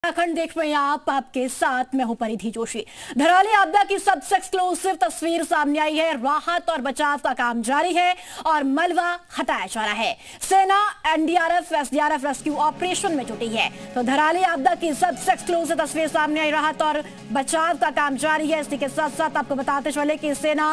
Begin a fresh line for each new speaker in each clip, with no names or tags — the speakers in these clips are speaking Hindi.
उत्तराखंड देख रहे हैं आप आपके साथ मैं हूं परिधि जोशी। धराली आपदा की सबसे एक्सक्लूसिव तस्वीर सामने आई है। राहत और बचाव का काम जारी है और मलबा हटाया जा रहा है। सेना एनडीआरएफ एसडीआरएफ रेस्क्यू ऑपरेशन में जुटी है। तो धराली आपदा की सबसे एक्सक्लूसिव तस्वीर सामने आई। राहत और बचाव का काम जारी है। इसी के साथ साथ आपको बताते चले कि सेना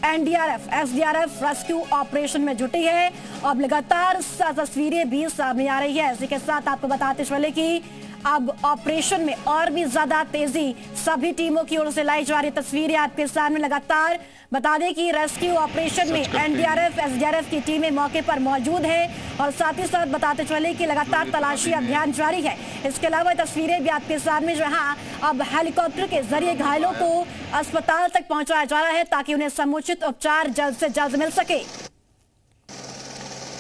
एनडीआरएफ एसडीआरएफ रेस्क्यू ऑपरेशन में जुटी है। अब लगातार तस्वीरें भी सामने आ रही है। इसी के साथ आपको बताते चले कि अब ऑपरेशन में और भी ज्यादा तेजी सभी टीमों की ओर से लाई जा रही तस्वीरें आपके सामने। लगातार बता दें कि रेस्क्यू ऑपरेशन में एनडीआरएफ एसडीआरएफ की टीमें मौके पर मौजूद है और साथ ही साथ बताते चले कि लगातार तलाशी अभियान जारी है। इसके अलावा तस्वीरें भी आपके सामने जहां अब हेलीकॉप्टर के जरिए घायलों को अस्पताल तक पहुंचाया जा रहा है ताकि उन्हें समुचित उपचार जल्द से जल्द मिल सके।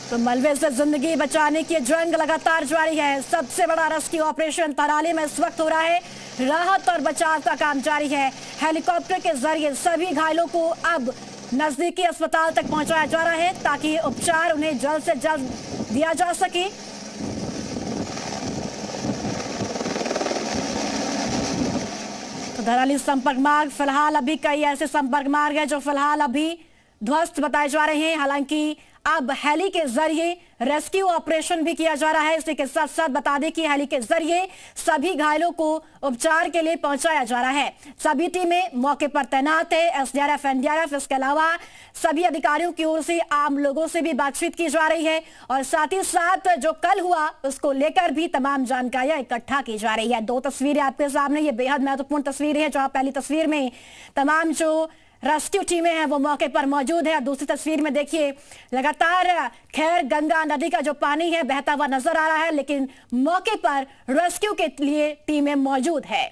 तो मलबे से जिंदगी बचाने की जंग लगातार जारी है। सबसे बड़ा रेस्क्यू ऑपरेशन धराली में इस वक्त हो रहा है। राहत और बचाव का काम जारी है। हेलीकॉप्टर के जरिए सभी घायलों को अब नजदीकी अस्पताल तक पहुंचाया जा रहा है ताकि उपचार उन्हें जल्द से जल्द दिया जा सके। तो धराली संपर्क मार्ग फिलहाल अभी कई ऐसे संपर्क मार्ग है जो फिलहाल अभी ध्वस्त बताए जा रहे हैं। हालांकि अब हेली के जरिए रेस्क्यू ऑपरेशन भी किया जा रहा है। इसी के साथ साथ बता दें कि हेली के जरिए सभी घायलों को उपचार के लिए पहुंचाया जा रहा है। सभी टीमें मौके पर तैनात है। एसडीआरएफ एनडीआरएफ इसके अलावा सभी अधिकारियों की ओर से आम लोगों से भी बातचीत की जा रही है और साथ ही साथ जो कल हुआ उसको लेकर भी तमाम जानकारियां इकट्ठा की जा रही है। दो तस्वीरें आपके सामने, ये बेहद महत्वपूर्ण तस्वीरें हैं। जहां पहली तस्वीर में तमाम जो रेस्क्यू टीमें हैं वो मौके पर मौजूद है। दूसरी तस्वीर में देखिए लगातार खैर गंगा नदी का जो पानी है बहता हुआ नजर आ रहा है, लेकिन मौके पर रेस्क्यू के लिए टीमें मौजूद है।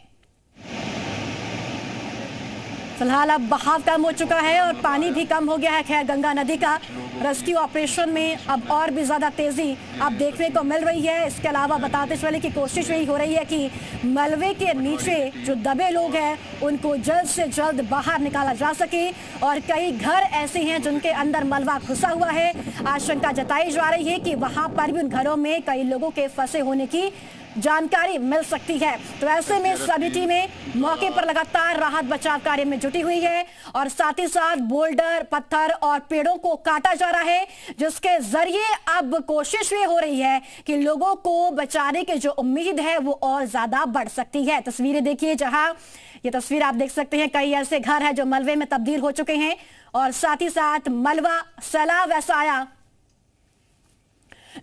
फिलहाल अब बहाव कम हो चुका है और पानी भी कम हो गया है खैर गंगा नदी का। रेस्क्यू ऑपरेशन में अब और भी ज्यादा तेजी अब देखने को मिल रही है। इसके अलावा बताते चले कि कोशिश यही हो रही है कि मलबे के नीचे जो दबे लोग हैं उनको जल्द से जल्द बाहर निकाला जा सके और कई घर ऐसे हैं जिनके अंदर मलबा घुसा हुआ है। आशंका जताई जा रही है कि वहां पर भी उन घरों में कई लोगों के फंसे होने की जानकारी मिल सकती है। तो ऐसे में सभी टीमें मौके पर लगातार राहत बचाव कार्य में जुटी हुई है और साथ ही साथ बोल्डर पत्थर और पेड़ों को काटा जा रहा है, जिसके जरिए अब कोशिश ये हो रही है कि लोगों को बचाने की जो उम्मीद है वो और ज्यादा बढ़ सकती है। तस्वीरें देखिए, जहां ये तस्वीर आप देख सकते हैं, कई ऐसे घर हैं जो मलबे में तब्दील हो चुके हैं और साथ ही साथ मलबा सैलाब ऐसा आया।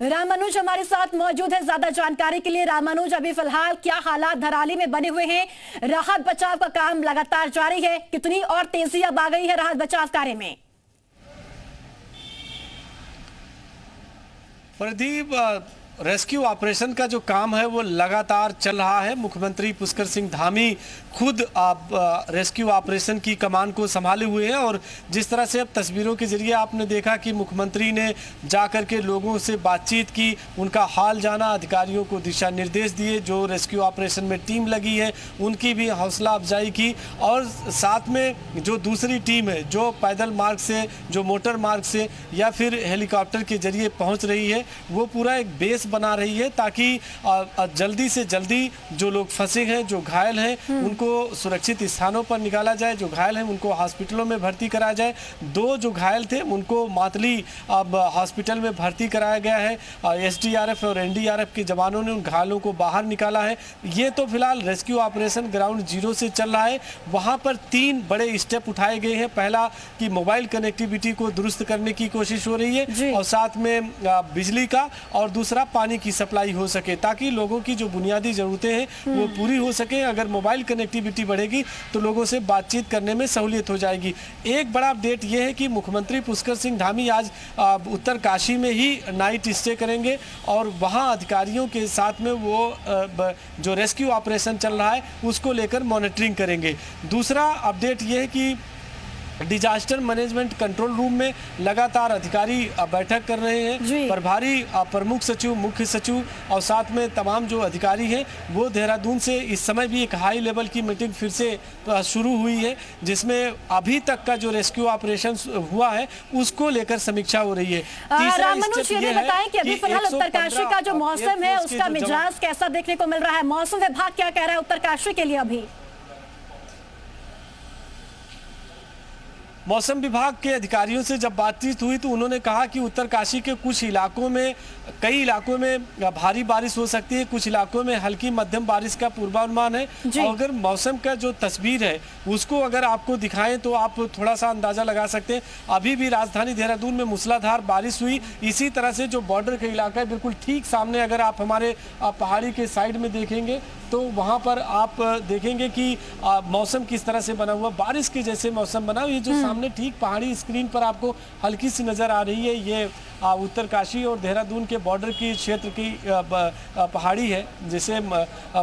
रामानुज हमारे साथ मौजूद है ज्यादा जानकारी के लिए। रामानुज, अभी फिलहाल क्या हालात धराली में बने हुए हैं? राहत बचाव का काम लगातार जारी है, कितनी और तेजी अब आ गई है राहत बचाव कार्य में?
प्रदीप, रेस्क्यू ऑपरेशन का जो काम है वो लगातार चल रहा है। मुख्यमंत्री पुष्कर सिंह धामी खुद रेस्क्यू ऑपरेशन की कमान को संभाले हुए हैं और जिस तरह से अब तस्वीरों के जरिए आपने देखा कि मुख्यमंत्री ने जाकर के लोगों से बातचीत की, उनका हाल जाना, अधिकारियों को दिशा निर्देश दिए, जो रेस्क्यू ऑपरेशन में टीम लगी है उनकी भी हौसला अफजाई की और साथ में जो दूसरी टीम है जो पैदल मार्ग से, जो मोटर मार्ग से या फिर हेलीकॉप्टर के जरिए पहुँच रही है, वो पूरा एक बेस बना रही है ताकि जल्दी से जल्दी जो लोग फंसे हैं, जो घायल हैं, उनको सुरक्षित स्थानों पर निकाला जाए। जो घायल हैं उनको हॉस्पिटलों में भर्ती कराया जाए। दो जो घायल थे उनको मातली अब हॉस्पिटल में भर्ती कराया गया है। एसडीआरएफ और एनडीआरएफ के जवानों ने उन घायलों को बाहर निकाला है। ये तो फिलहाल रेस्क्यू ऑपरेशन ग्राउंड जीरो से चल रहा है। वहां पर 3 बड़े स्टेप उठाए गए हैं। पहला कि मोबाइल कनेक्टिविटी को दुरुस्त करने की कोशिश हो रही है और साथ में बिजली का, और दूसरा पानी की सप्लाई हो सके ताकि लोगों की जो बुनियादी जरूरतें हैं वो पूरी हो सके। अगर मोबाइल कनेक्टिविटी बढ़ेगी तो लोगों से बातचीत करने में सहूलियत हो जाएगी। एक बड़ा अपडेट ये है कि मुख्यमंत्री पुष्कर सिंह धामी आज उत्तरकाशी में ही नाइट स्टे करेंगे और वहां अधिकारियों के साथ में वो जो रेस्क्यू ऑपरेशन चल रहा है उसको लेकर मॉनिटरिंग करेंगे। दूसरा अपडेट ये है कि डिजास्टर मैनेजमेंट कंट्रोल रूम में लगातार अधिकारी बैठक कर रहे हैं। प्रभारी प्रमुख सचिव, मुख्य सचिव और साथ में तमाम जो अधिकारी हैं वो देहरादून से इस समय भी एक हाई लेवल की मीटिंग फिर से शुरू हुई है, जिसमें अभी तक का जो रेस्क्यू ऑपरेशन हुआ है उसको लेकर समीक्षा हो रही है।
राम मनोज, ये बताएं कि अभी फिलहाल उत्तरकाशी का जो मौसम है उसका मिजाज कैसा देखने को मिल रहा है? मौसम विभाग क्या कह रहा है उत्तरकाशी के लिए? अभी
मौसम विभाग के अधिकारियों से जब बातचीत हुई तो उन्होंने कहा कि उत्तरकाशी के कुछ इलाकों में, कई इलाकों में भारी बारिश हो सकती है, कुछ इलाकों में हल्की मध्यम बारिश का पूर्वानुमान है। और अगर मौसम का जो तस्वीर है उसको अगर आपको दिखाएं तो आप थोड़ा सा अंदाजा लगा सकते हैं। अभी भी राजधानी देहरादून में मूसलाधार बारिश हुई। इसी तरह से जो बॉर्डर का इलाका है बिल्कुल ठीक सामने, अगर आप हमारे पहाड़ी के साइड में देखेंगे तो वहाँ पर आप देखेंगे कि मौसम किस तरह से बना हुआ, बारिश के जैसे मौसम बना हुआ। ये जो सामने ठीक पहाड़ी स्क्रीन पर आपको हल्की सी नज़र आ रही है, ये उत्तरकाशी और देहरादून के बॉर्डर की क्षेत्र की पहाड़ी है, जैसे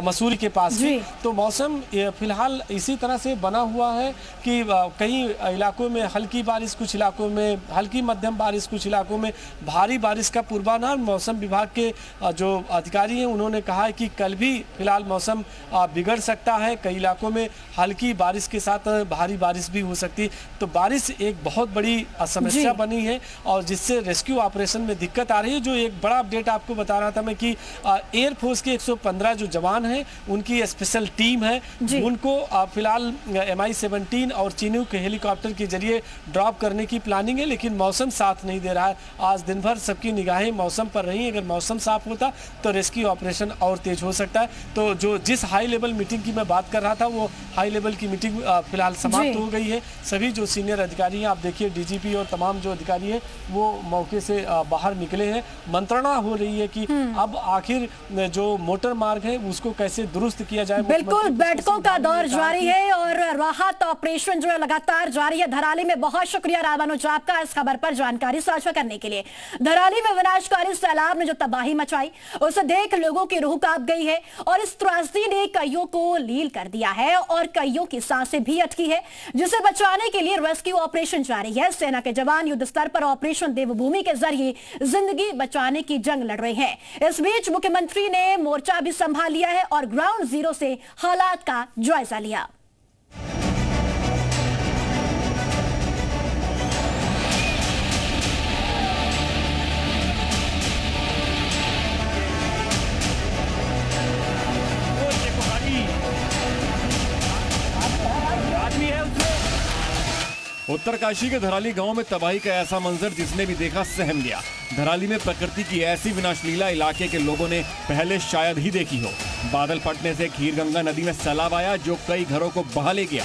मसूरी के पास की। तो मौसम फिलहाल इसी तरह से बना हुआ है कि कई इलाकों में हल्की बारिश, कुछ इलाकों में हल्की मध्यम बारिश, कुछ इलाकों में भारी बारिश का पूर्वानुमान मौसम विभाग के जो अधिकारी हैं उन्होंने कहा है कि कल भी फिलहाल मौसम बिगड़ सकता है। कई इलाकों में हल्की बारिश के साथ भारी बारिश भी हो सकती है। तो बारिश एक बहुत बड़ी समस्या बनी है और जिससे रेस्क्यू ऑपरेशन में दिक्कत आ रही है। जो एक बड़ा अपडेट आपको बता रहा था मैं कि एयरफोर्स के 115 जो जवान हैं उनकी स्पेशल टीम है, उनको फिलहाल MI-17 और चिनूक के हेलीकॉप्टर के जरिए ड्रॉप करने की प्लानिंग है, लेकिन मौसम साथ नहीं दे रहा है। आज दिन भर सबकी निगाहें मौसम पर रही। अगर मौसम साफ होता तो रेस्क्यू ऑपरेशन और तेज हो सकता है। तो जो जिस हाई लेवल मीटिंग की मैं बात कर रहा था वो हाई लेवल की मीटिंग फिलहाल समाप्त हो गई है। सभी जो सीनियर अधिकारी हैं, आप देखिए DGP और तमाम जो अधिकारी हैं वो मौके से बाहर निकले हैं। मंत्रणा हो रही है कि अब आखिर जो मोटर मार्ग है उसको कैसे दुरुस्त किया जाए।
बिल्कुल, बैठकों का दौर जारी है और राहत ऑपरेशन जो है लगातार जारी है। धराली में बहुत शुक्रिया राम मनोज आपका इस खबर पर जानकारी साझा करने के लिए। धराली में विनाशकारी सैलाब ने जो तबाही मचाई उसे देख लोगों की रूह कांप गई है और इस त्रासदी ने कईयों को लील कर दिया है और कईयों की सांसें भी अटकी है, जिसे बचाने के लिए रेस्क्यू ऑपरेशन जारी है। सेना के जवान युद्ध स्तर पर ऑपरेशन देवभूमि के जरिए जिंदगी बचाने की जंग लड़ रहे हैं। इस बीच मुख्यमंत्री ने मोर्चा भी संभाल लिया है और ग्राउंड जीरो से हालात का जायजा लिया।
उत्तरकाशी के धराली गांव में तबाही का ऐसा मंजर जिसने भी देखा सहम गया। धराली में प्रकृति की ऐसी विनाशलीला इलाके के लोगों ने पहले शायद ही देखी हो। बादल फटने से खीरगंगा नदी में सैलाब आया जो कई घरों को बहा ले गया।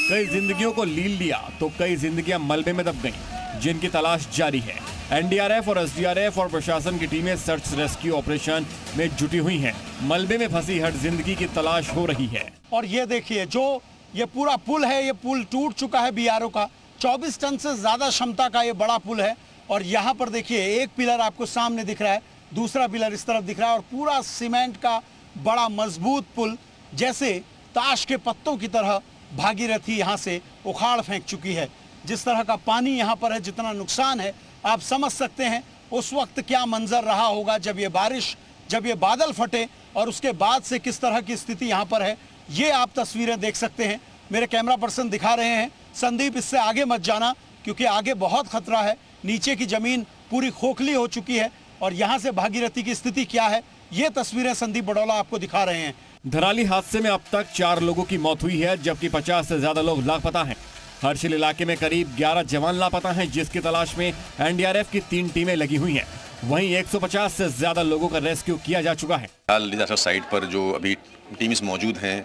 कई जिंदगियों को लील लिया तो कई जिंदगियां मलबे में दब गईं, जिनकी तलाश जारी है। NDRF और SDRF और प्रशासन की टीमें सर्च रेस्क्यू ऑपरेशन में जुटी हुई हैं। मलबे में फंसी हर जिंदगी की तलाश हो रही है।
और ये देखिए, जो ये पूरा पुल है, ये पुल टूट चुका है BRO का। 24 टन से ज्यादा क्षमता का ये बड़ा पुल है। और यहाँ पर देखिए, एक पिलर आपको सामने दिख रहा है, दूसरा पिलर इस तरफ दिख रहा है और पूरा सीमेंट का बड़ा मजबूत पुल जैसे ताश के पत्तों की तरह भागीरथी यहाँ से उखाड़ फेंक चुकी है। जिस तरह का पानी यहाँ पर है, जितना नुकसान है, आप समझ सकते हैं उस वक्त क्या मंजर रहा होगा जब ये बारिश, जब ये बादल फटे और उसके बाद से किस तरह की स्थिति यहाँ पर है। ये आप तस्वीरें देख सकते हैं, मेरे कैमरा पर्सन दिखा रहे हैं। संदीप, इससे आगे मत जाना क्योंकि आगे बहुत खतरा है। नीचे की जमीन पूरी खोखली हो चुकी है और यहाँ से भागीरथी की स्थिति क्या है, ये तस्वीरें संदीप बडौला आपको दिखा रहे हैं।
धराली हादसे में अब तक 4 लोगों की मौत हुई है, जबकि 50 से ज्यादा लोग लापता हैं। हर्षिल इलाके में करीब 11 जवान लापता हैं, जिसकी तलाश में NDRF की 3 टीमें लगी हुई हैं। वहीं 150 से ज्यादा लोगों का रेस्क्यू किया जा चुका है।
डिजास्टर साइट पर जो अभी टीम्स मौजूद हैं,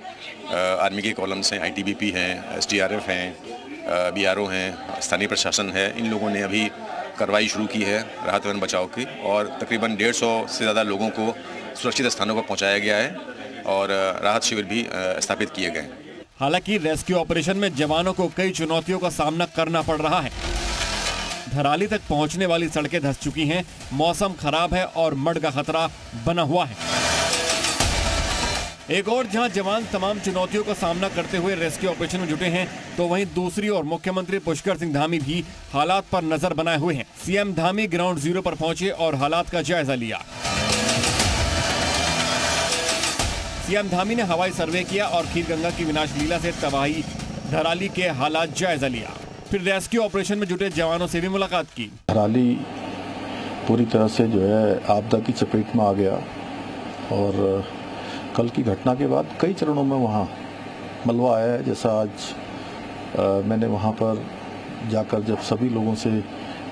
आर्मी के कॉलम्स हैं, ITBP हैं, SDRF हैं, BRO हैं, स्थानीय प्रशासन है, इन लोगों ने अभी कार्रवाई शुरू की है राहत एवं बचाव की और तकरीबन 150 से ज़्यादा लोगों को सुरक्षित स्थानों पर पहुँचाया गया है और राहत शिविर भी स्थापित किए गए।
हालांकि रेस्क्यू ऑपरेशन में जवानों को कई चुनौतियों का सामना करना पड़ रहा है। धराली तक पहुंचने वाली सड़कें धंस चुकी हैं, मौसम खराब है और मड का खतरा बना हुआ है। एक और जहां जवान तमाम चुनौतियों का सामना करते हुए रेस्क्यू ऑपरेशन में जुटे हैं, तो वहीं दूसरी ओर मुख्यमंत्री पुष्कर सिंह धामी भी हालात पर नजर बनाए हुए हैं। सीएम धामी ग्राउंड जीरो पर पहुंचे और हालात का जायजा लिया। सीएम धामी ने हवाई सर्वे किया और खीरगंगा की विनाश लीला से तबाही धराली के हालात जायजा लिया। फिर रेस्क्यू ऑपरेशन में जुटे जवानों से भी मुलाकात की।
धराली पूरी तरह से जो है आपदा की चपेट में आ गया और कल की घटना के बाद कई चरणों में वहाँ मलबा आया है। जैसा आज मैंने वहाँ पर जाकर जब सभी लोगों से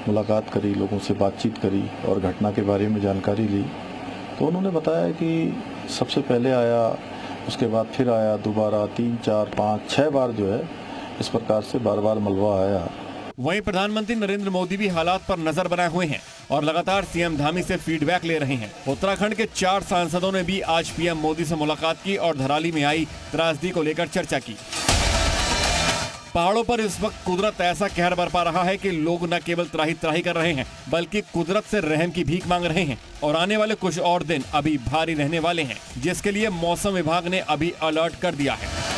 मुलाकात करी, लोगों से बातचीत करी और घटना के बारे में जानकारी ली, तो उन्होंने बताया कि सबसे पहले आया, उसके बाद फिर आया, दोबारा 3, 4, 5, 6 बार जो है इस प्रकार से बार बार मलबा आया।
वहीं प्रधानमंत्री नरेंद्र मोदी भी हालात पर नजर बनाए हुए हैं और लगातार सीएम धामी से फीडबैक ले रहे हैं। उत्तराखंड के 4 सांसदों ने भी आज पीएम मोदी से मुलाकात की और धराली में आई त्रासदी को लेकर चर्चा की। पहाड़ों पर इस वक्त कुदरत ऐसा कहर बरपा रहा है कि लोग न केवल त्राही त्राही कर रहे हैं, बल्कि कुदरत से रहम की भीख मांग रहे हैं और आने वाले कुछ और दिन अभी भारी रहने वाले हैं, जिसके लिए मौसम विभाग ने अभी अलर्ट कर दिया है।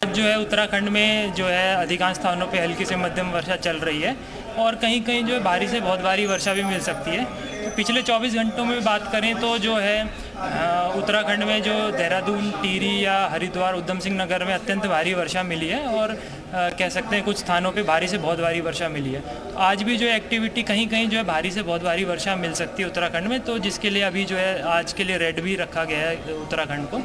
जो है उत्तराखंड में जो है अधिकांश स्थानों पे हल्की से मध्यम वर्षा चल रही है और कहीं कहीं जो है भारी से बहुत भारी वर्षा भी मिल सकती है। तो पिछले 24 घंटों में बात करें तो जो है उत्तराखंड में जो देहरादून, टिहरी या हरिद्वार, उधम सिंह नगर में अत्यंत भारी वर्षा मिली है और कह सकते हैं कुछ स्थानों पे भारी से बहुत भारी वर्षा मिली है। तो आज भी जो एक्टिविटी कहीं कहीं जो है भारी से बहुत भारी वर्षा मिल सकती है उत्तराखंड में, तो जिसके लिए अभी जो है आज के लिए रेड भी रखा गया है उत्तराखंड को।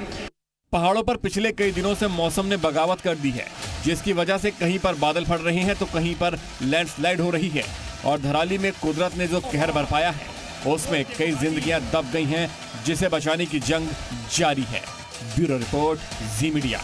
पहाड़ों पर पिछले कई दिनों से मौसम ने बगावत कर दी है, जिसकी वजह से कहीं पर बादल फट रहे हैं तो कहीं पर लैंडस्लाइड हो रही है और धराली में कुदरत ने जो कहर बरपाया है उसमें कई जिंदगियां दब गई हैं, जिसे बचाने की जंग जारी है। ब्यूरो रिपोर्ट, जी मीडिया।